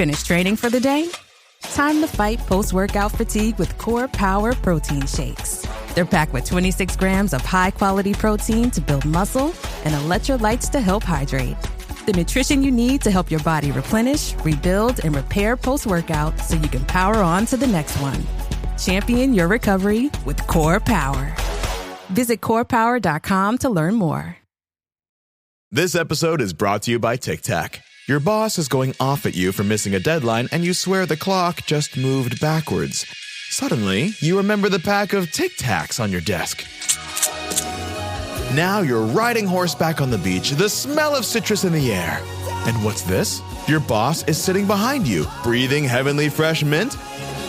Finished training for the day? Time to fight post-workout fatigue with Core Power Protein Shakes. They're packed with 26 grams of high-quality protein to build muscle and electrolytes to help hydrate. The nutrition you need to help your body replenish, rebuild, and repair post-workout so you can power on to the next one. Champion your recovery with Core Power. Visit corepower.com to learn more. This episode is brought to you by Tic Tac. Your boss is going off at you for missing a deadline, and you swear the clock just moved backwards. Suddenly, you remember the pack of Tic Tacs on your desk. Now you're riding horseback on the beach, the smell of citrus in the air. And what's this? Your boss is sitting behind you, breathing heavenly fresh mint?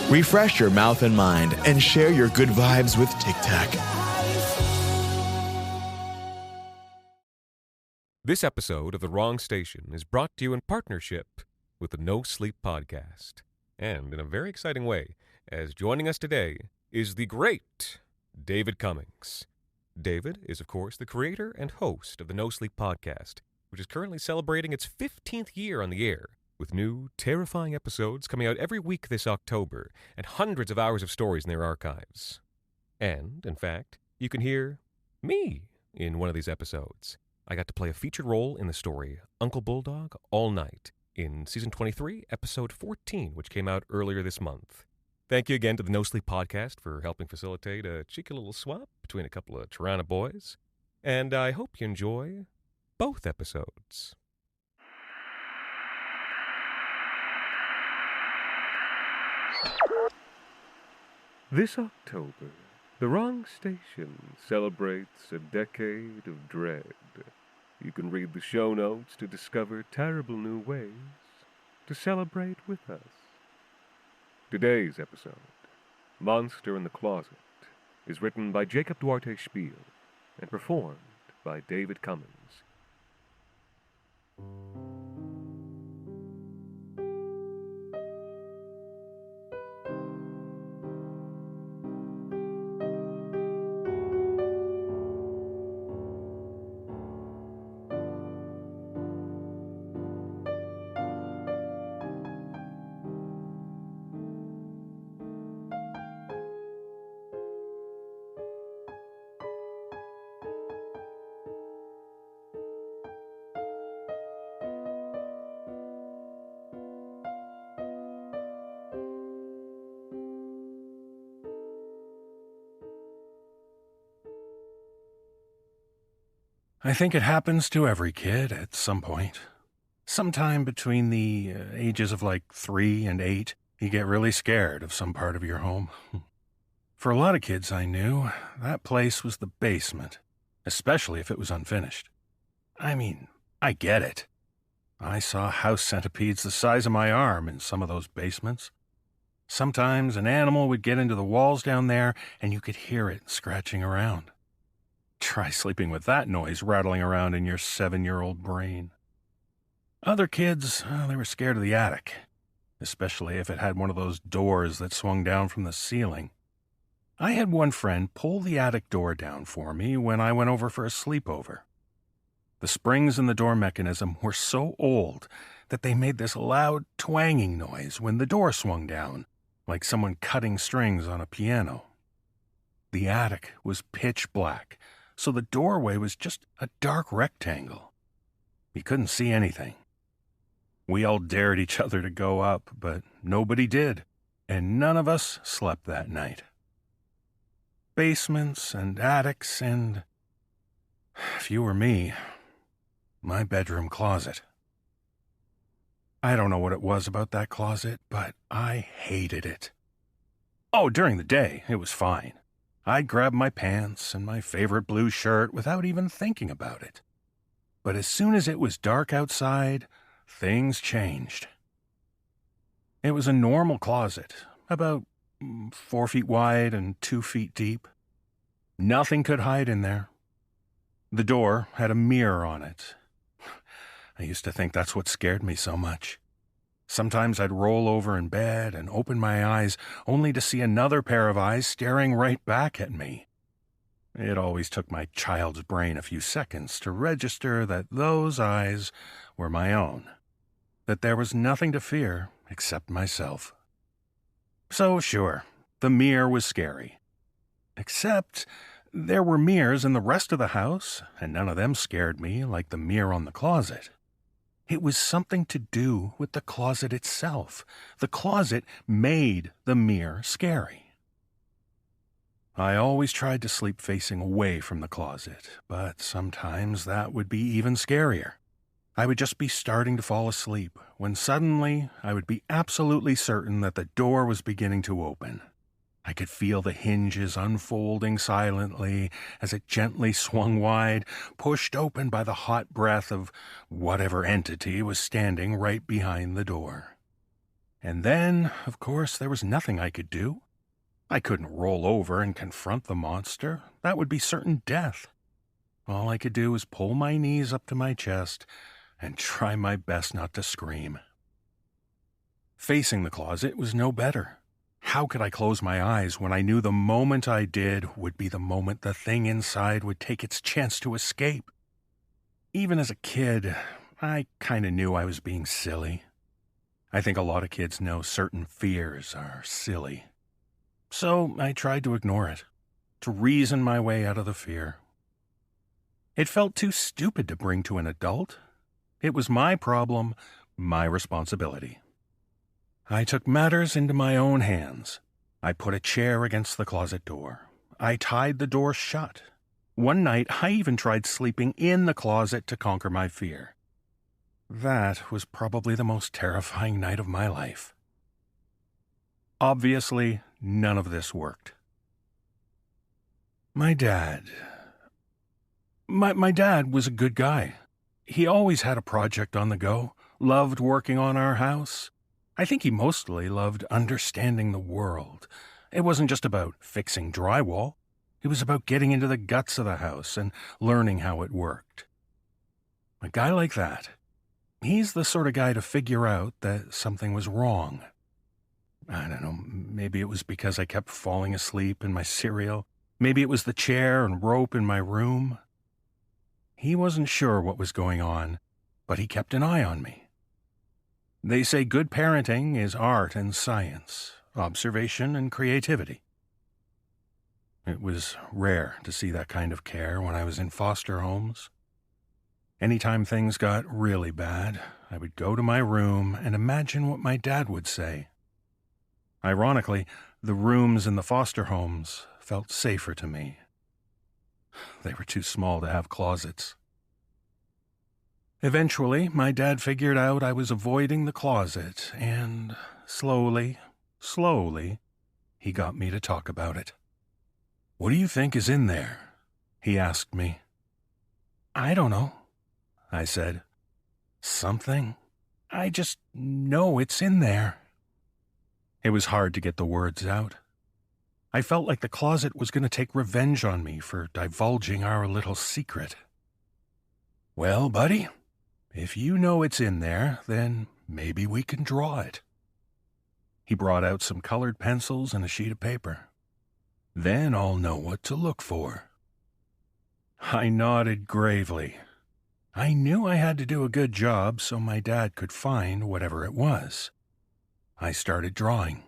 Refresh your mouth and mind and share your good vibes with Tic Tac. This episode of The Wrong Station is brought to you in partnership with the No Sleep Podcast. And in a very exciting way, as joining us today is the great David Cummings. David is, of course, the creator and host of the No Sleep Podcast, which is currently celebrating its 15th year on the air, with new, terrifying episodes coming out every week this October, and hundreds of hours of stories in their archives. And, in fact, you can hear me in one of these episodes. I got to play a featured role in the story Uncle Bulldog All Night in Season 23, Episode 14, which came out earlier this month. Thank you again to the No Sleep Podcast for helping facilitate a cheeky little swap between a couple of Toronto boys. And I hope you enjoy both episodes. This October, The Wrong Station celebrates a decade of dread. You can read the show notes to discover terrible new ways to celebrate with us. Today's episode, Monster in the Closet, is written by Jacob Duarte Spiel and performed by David Cummings. I think it happens to every kid at some point. Sometime between the ages of like 3 and 8, you get really scared of some part of your home. For a lot of kids I knew, that place was the basement, especially if it was unfinished. I mean, I get it. I saw house centipedes the size of my arm in some of those basements. Sometimes an animal would get into the walls down there and you could hear it scratching around. Try sleeping with that noise rattling around in your 7-year-old brain. Other kids, they were scared of the attic, especially if it had one of those doors that swung down from the ceiling. I had one friend pull the attic door down for me when I went over for a sleepover. The springs in the door mechanism were so old that they made this loud twanging noise when the door swung down, like someone cutting strings on a piano. The attic was pitch black, so the doorway was just a dark rectangle. We couldn't see anything. We all dared each other to go up, but nobody did, and none of us slept that night. Basements and attics and, if you were me, my bedroom closet. I don't know what it was about that closet, but I hated it. Oh, during the day, it was fine. I'd grab my pants and my favorite blue shirt without even thinking about it. But as soon as it was dark outside, things changed. It was a normal closet, about 4 feet wide and 2 feet deep. Nothing could hide in there. The door had a mirror on it. I used to think that's what scared me so much. Sometimes I'd roll over in bed and open my eyes only to see another pair of eyes staring right back at me. It always took my child's brain a few seconds to register that those eyes were my own, that there was nothing to fear except myself. So sure, the mirror was scary. Except there were mirrors in the rest of the house, and none of them scared me like the mirror on the closet. It was something to do with the closet itself. The closet made the mirror scary. I always tried to sleep facing away from the closet, but sometimes that would be even scarier. I would just be starting to fall asleep when suddenly I would be absolutely certain that the door was beginning to open. I could feel the hinges unfolding silently as it gently swung wide, pushed open by the hot breath of whatever entity was standing right behind the door. And then, of course, there was nothing I could do. I couldn't roll over and confront the monster. That would be certain death. All I could do was pull my knees up to my chest and try my best not to scream. Facing the closet was no better. How could I close my eyes when I knew the moment I did would be the moment the thing inside would take its chance to escape? Even as a kid, I kind of knew I was being silly. I think a lot of kids know certain fears are silly. So I tried to ignore it, to reason my way out of the fear. It felt too stupid to bring to an adult. It was my problem, my responsibility. I took matters into my own hands. I put a chair against the closet door. I tied the door shut. One night, I even tried sleeping in the closet to conquer my fear. That was probably the most terrifying night of my life. Obviously, none of this worked. My dad was a good guy. He always had a project on the go, loved working on our house. I think he mostly loved understanding the world. It wasn't just about fixing drywall. It was about getting into the guts of the house and learning how it worked. A guy like that, he's the sort of guy to figure out that something was wrong. I don't know, maybe it was because I kept falling asleep in my cereal. Maybe it was the chair and rope in my room. He wasn't sure what was going on, but he kept an eye on me. They say good parenting is art and science, observation and creativity. It was rare to see that kind of care when I was in foster homes. Anytime things got really bad, I would go to my room and imagine what my dad would say. Ironically, the rooms in the foster homes felt safer to me. They were too small to have closets. Eventually, my dad figured out I was avoiding the closet, and slowly, he got me to talk about it. "What do you think is in there?" he asked me. "I don't know," I said. "Something. I just know it's in there." It was hard to get the words out. I felt like the closet was going to take revenge on me for divulging our little secret. "Well, buddy, if you know it's in there, then maybe we can draw it." He brought out some colored pencils and a sheet of paper. "Then I'll know what to look for." I nodded gravely. I knew I had to do a good job so my dad could find whatever it was. I started drawing.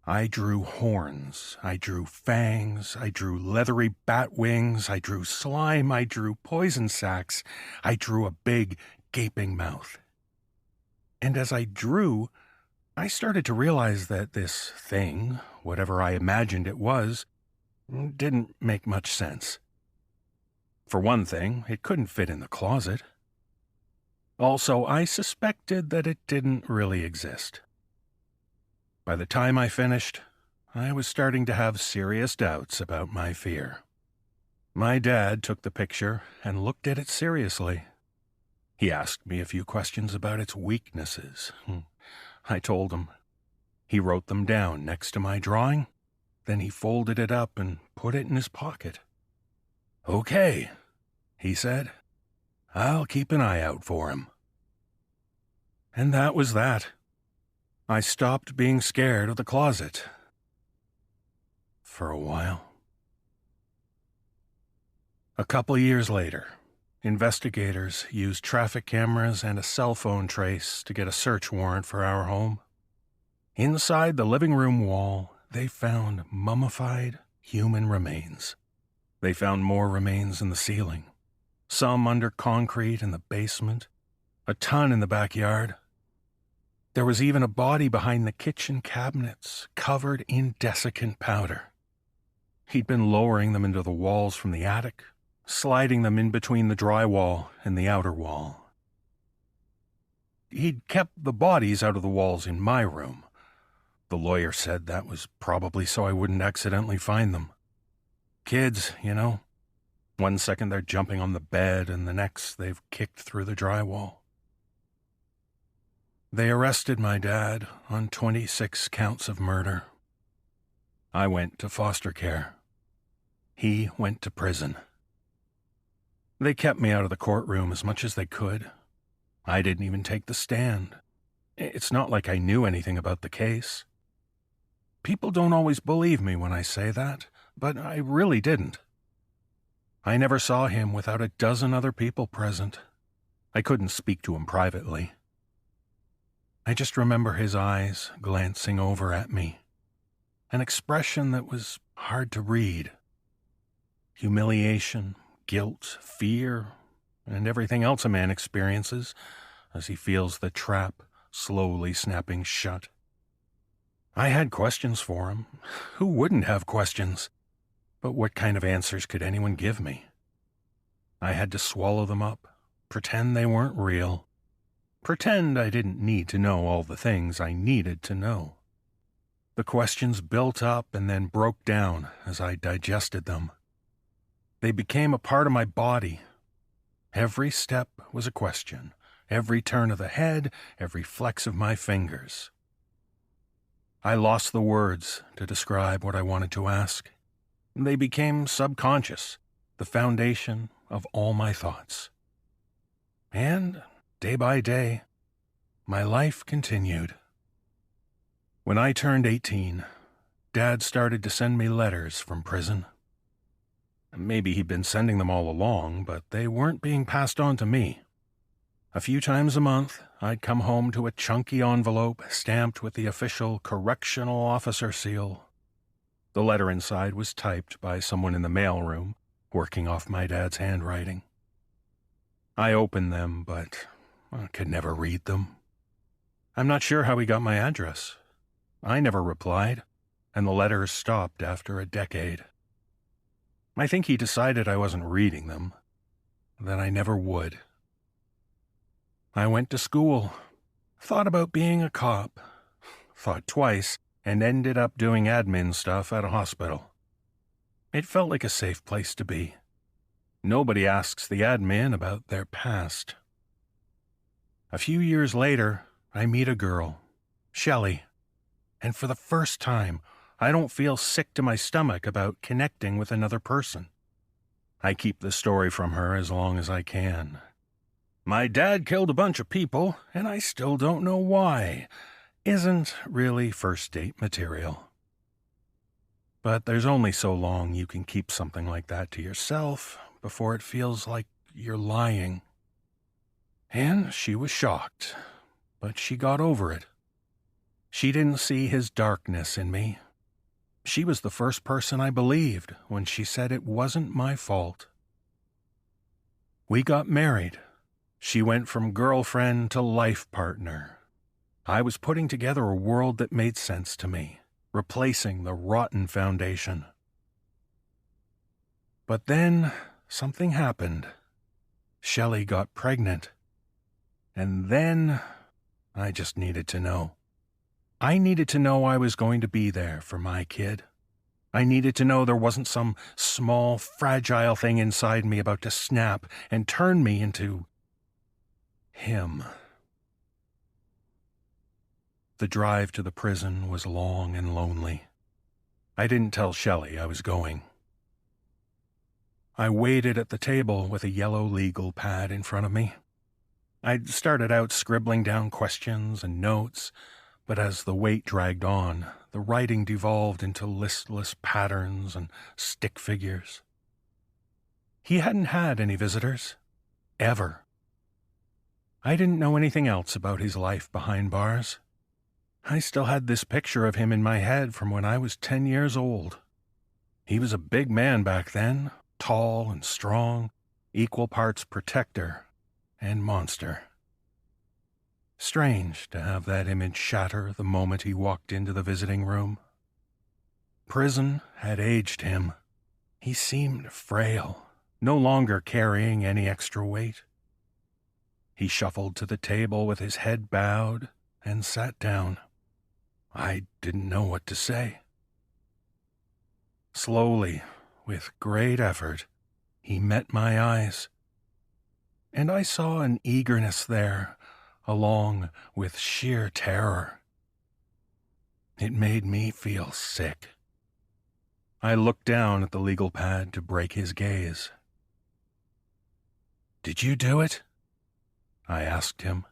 I drew horns, I drew fangs, I drew leathery bat wings, I drew slime, I drew poison sacs, I drew a big, gaping mouth. And as I drew, I started to realize that this thing, whatever I imagined it was, didn't make much sense. For one thing, it couldn't fit in the closet. Also, I suspected that it didn't really exist. By the time I finished, I was starting to have serious doubts about my fear. My dad took the picture and looked at it seriously. He asked me a few questions about its weaknesses. I told him. He wrote them down next to my drawing. Then he folded it up and put it in his pocket. "Okay," he said. "I'll keep an eye out for him." And that was that. I stopped being scared of the closet. For a while. A couple years later, investigators used traffic cameras and a cell phone trace to get a search warrant for our home. Inside the living room wall, they found mummified human remains. They found more remains in the ceiling, some under concrete in the basement, a ton in the backyard. There was even a body behind the kitchen cabinets, covered in desiccant powder. He'd been lowering them into the walls from the attic, sliding them in between the drywall and the outer wall. He'd kept the bodies out of the walls in my room. The lawyer said that was probably so I wouldn't accidentally find them. Kids, you know. One second they're jumping on the bed, and the next they've kicked through the drywall. They arrested my dad on 26 counts of murder. I went to foster care. He went to prison. They kept me out of the courtroom as much as they could. I didn't even take the stand. It's not like I knew anything about the case. People don't always believe me when I say that, but I really didn't. I never saw him without a dozen other people present. I couldn't speak to him privately. I just remember his eyes glancing over at me, an expression that was hard to read. Humiliation, guilt, fear, and everything else a man experiences as he feels the trap slowly snapping shut. I had questions for him. Who wouldn't have questions? But what kind of answers could anyone give me? I had to swallow them up, pretend they weren't real, pretend I didn't need to know all the things I needed to know. The questions built up and then broke down as I digested them. They became a part of my body. Every step was a question, every turn of the head, every flex of my fingers. I lost the words to describe what I wanted to ask. They became subconscious, the foundation of all my thoughts. And, day by day, my life continued. When I turned 18, Dad started to send me letters from prison. Maybe he'd been sending them all along, but they weren't being passed on to me. A few times a month, I'd come home to a chunky envelope stamped with the official correctional officer seal. The letter inside was typed by someone in the mailroom, working off my dad's handwriting. I opened them, but I could never read them. I'm not sure how he got my address. I never replied, and the letters stopped after a decade. I think he decided I wasn't reading them, that I never would. I went to school, thought about being a cop, thought twice, and ended up doing admin stuff at a hospital. It felt like a safe place to be. Nobody asks the admin about their past. A few years later, I meet a girl, Shelley, and for the first time, I don't feel sick to my stomach about connecting with another person. I keep the story from her as long as I can. My dad killed a bunch of people, and I still don't know why. Isn't really first date material. But there's only so long you can keep something like that to yourself before it feels like you're lying. And she was shocked, but she got over it. She didn't see his darkness in me. She was the first person I believed when she said it wasn't my fault. We got married. She went from girlfriend to life partner. I was putting together a world that made sense to me, replacing the rotten foundation. But then something happened. Shelley got pregnant. And then I just needed to know. I needed to know I was going to be there for my kid. I needed to know there wasn't some small, fragile thing inside me about to snap and turn me into him. The drive to the prison was long and lonely. I didn't tell Shelley I was going. I waited at the table with a yellow legal pad in front of me. I'd started out scribbling down questions and notes, but as the wait dragged on, the writing devolved into listless patterns and stick figures. He hadn't had any visitors. Ever. I didn't know anything else about his life behind bars. I still had this picture of him in my head from when I was 10 years old. He was a big man back then, tall and strong, equal parts protector and monster. Strange to have that image shatter the moment he walked into the visiting room. Prison had aged him. He seemed frail, no longer carrying any extra weight. He shuffled to the table with his head bowed and sat down. I didn't know what to say. Slowly, with great effort, he met my eyes, and I saw an eagerness there, along with sheer terror. It made me feel sick. I looked down at the legal pad to break his gaze. "Did you do it?" I asked him.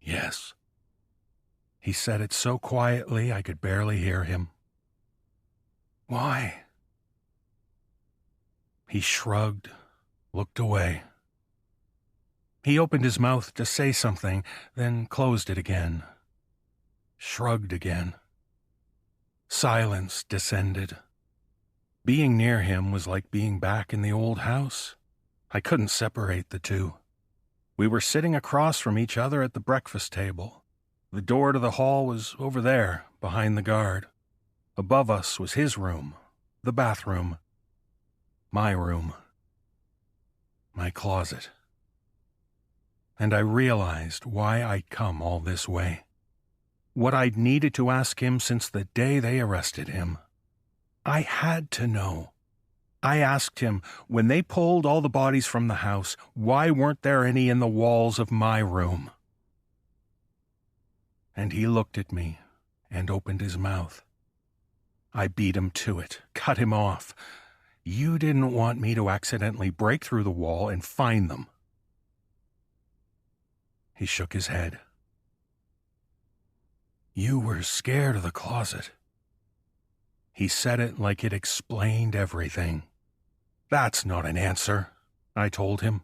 "Yes." He said it so quietly I could barely hear him. "Why?" He shrugged, looked away. He opened his mouth to say something, then closed it again. Shrugged again. Silence descended. Being near him was like being back in the old house. I couldn't separate the two. We were sitting across from each other at the breakfast table. The door to the hall was over there, behind the guard. Above us was his room, the bathroom, my room, my closet. And I realized why I'd come all this way. What I'd needed to ask him since the day they arrested him. I had to know. I asked him, when they pulled all the bodies from the house, why weren't there any in the walls of my room? And he looked at me and opened his mouth. I beat him to it, cut him off. You didn't want me to accidentally break through the wall and find them. He shook his head. You were scared of the closet. He said it like it explained everything. That's not an answer, I told him.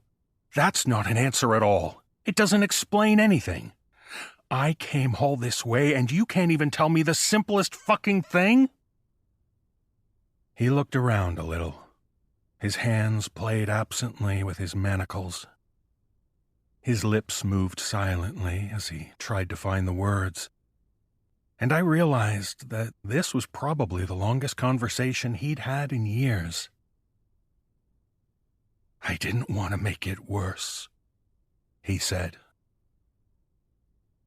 That's not an answer at all. It doesn't explain anything. I came all this way and you can't even tell me the simplest fucking thing? He looked around a little. His hands played absently with his manacles. His lips moved silently as he tried to find the words. And I realized that this was probably the longest conversation he'd had in years. I didn't want to make it worse, he said.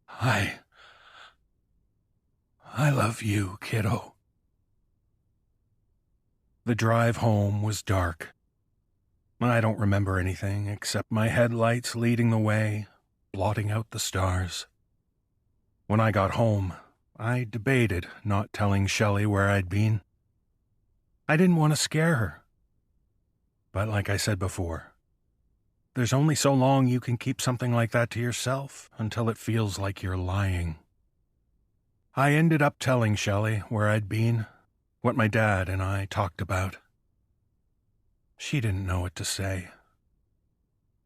I love you, kiddo. The drive home was dark. I don't remember anything except my headlights leading the way, blotting out the stars. When I got home, I debated not telling Shelley where I'd been. I didn't want to scare her. But like I said before, there's only so long you can keep something like that to yourself until it feels like you're lying. I ended up telling Shelley where I'd been, what my dad and I talked about. She didn't know what to say.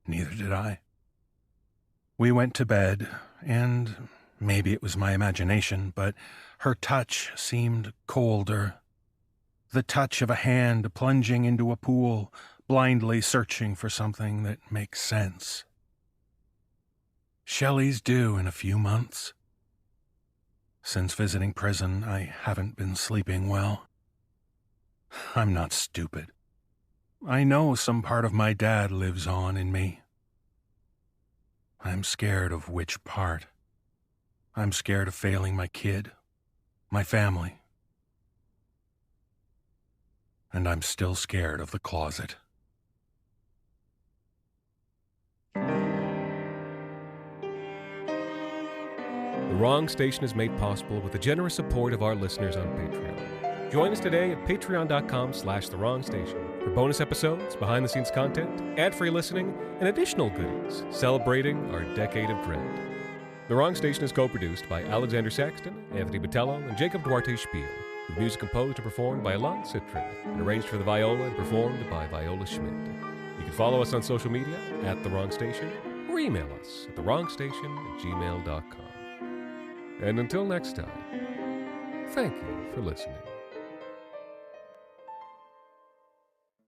Neither did I. We went to bed, and maybe it was my imagination, but her touch seemed colder. The touch of a hand plunging into a pool, blindly searching for something that makes sense. Shelley's due in a few months. Since visiting prison, I haven't been sleeping well. I'm not stupid. I know some part of my dad lives on in me. I'm scared of which part. I'm scared of failing my kid, my family. And I'm still scared of the closet. The Wrong Station is made possible with the generous support of our listeners on Patreon. Join us today at patreon.com/The Wrong Station for bonus episodes, behind-the-scenes content, ad-free listening, and additional goodies celebrating our decade of dread. The Wrong Station is co-produced by Alexander Saxton, Anthony Botello, and Jacob Duarte Spiel, with music composed and performed by Alon Citrin, and arranged for the viola and performed by Viola Schmidt. You can follow us on social media at The Wrong Station, or email us at thewrongstation@gmail.com. And until next time, thank you for listening.